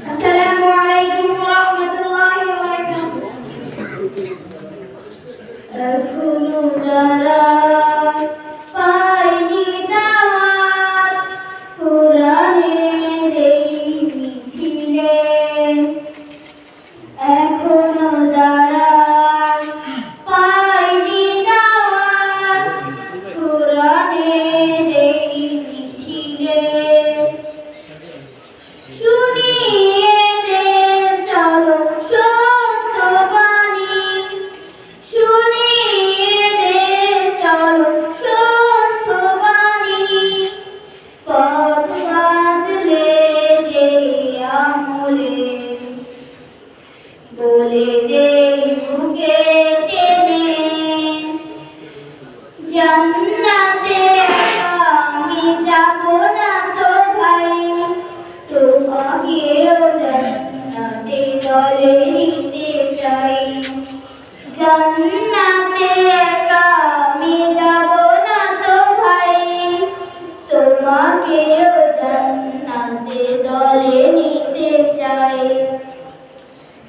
আসসালামু আলাইকুম ওয়া রাহমাতুল্লাহি ওয়া বারাকাতুহু। এখনো যারা পায়নি দাওয়াত কোরআনের এই মিছিলে, এখনো যারা পায়নি দাওয়াত কোরআনের এই মিছিলে, শুনিয়ে দে চলো সত্যবাণী, শুনিয়ে দে চলো সত্যবাণী, পথ বাদলে দে আমলে, বলে দে বুকে টেনে, জান্নাতে আমি যাব না তো ভাই, তোমাকেও জান্নাতে দলে নিতে চাই। জান্নাতে আমি যাব না তো ভাই, তোমাকেও জান্নাতে দলে নিতে চাই।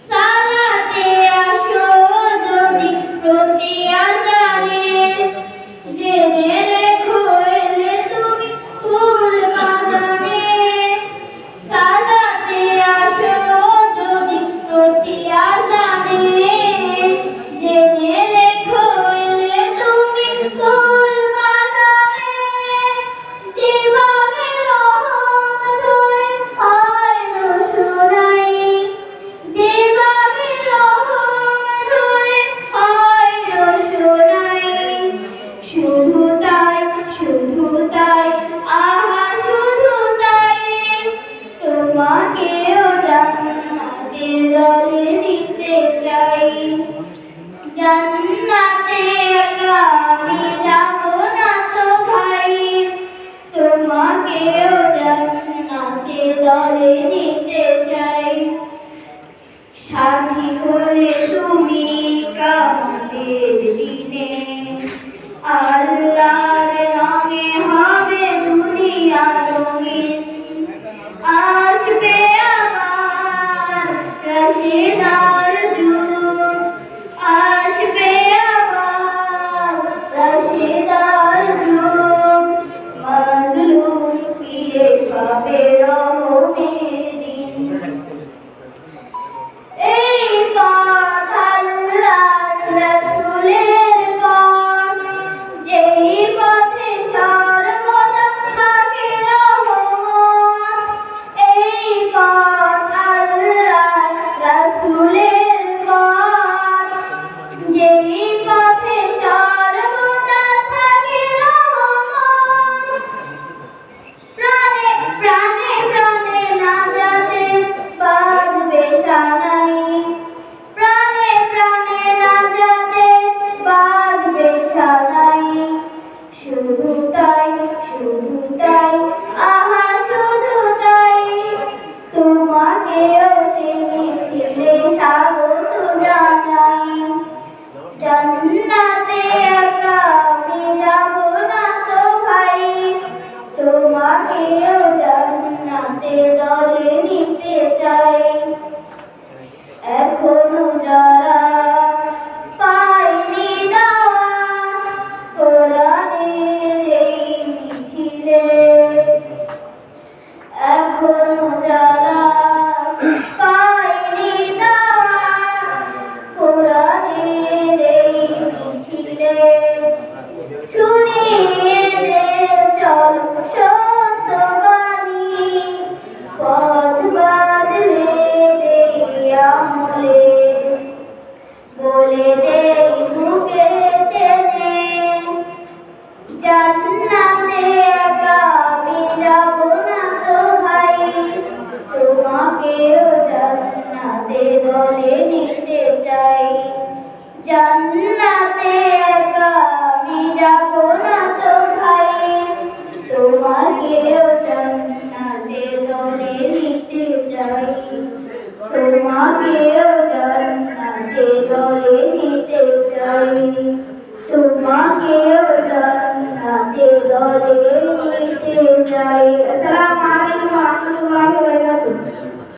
সালাতে আসো যদি প্রতি আযানে, জেনে রেখো এলে তুমি ফুল বাগানে। সালাতে আসো যদি প্রতি আযানে, জেনে রেখো এলে তুমি ফুল বাগানে। যে বাগে রহম ঝরে হয় রোশনাই, যে বাগে রহম ঝরে হয় রোশনাই, শুধু তাই আহা শুধু তাই, তোমাকেও জান্নাতের দলে নিতে চাই। জান্নাতে একা আমি যাব না তো ভাই, তোমাকেও জান্নাতে দলে নিতে চাই। সাথী হলে তুমি কিয়ামতের দিনে, আল্লাহর রঙে হবে দুনিয়া রঙিন। আসবে আবার রাশেদার যুগ, আসবে আবার রাশেদার যুগ, মাজলুম ফিরে পাবে রহমের দিন। এই পথ আল্লাহর রাসূলের পথ, যেই পথে সর্বদা থাকে রহমত। এই পথ আল্লাহর রাসূলের পথ, যেই পথে সর্বদা থাকে রহমত। প্রাণে প্রাণে প্রাণে নাজাতে বাজবে সানাই, প্রাণে প্রাণে নাজাতে বাজবে সানাই, শুধু তাই আহা শুধু তাই, তোমাকেও সে মিছিলে স্বাগত জানাই। জান্নাতে একা আমি যাব না তো ভাই, তোমাকেও জান্নাতে দলে নিতে চাই। এখনো যারা পায়নি দাওয়াত কোরআনের এই মিছিলে, এখনো যারা পায়নি দাওয়াত কোরআনের এই মিছিলে, শুনিয়ে দে চলো সত্যবাণী, পথ বাদলে দে আমলে, বলে দে বুকে টেনে, জান্নাতে একা আমি যাব না তো ভাই, তোমাকেও জান্নাতে দলে নিতে চাই। জান্নাতে একা আমি যাব না তো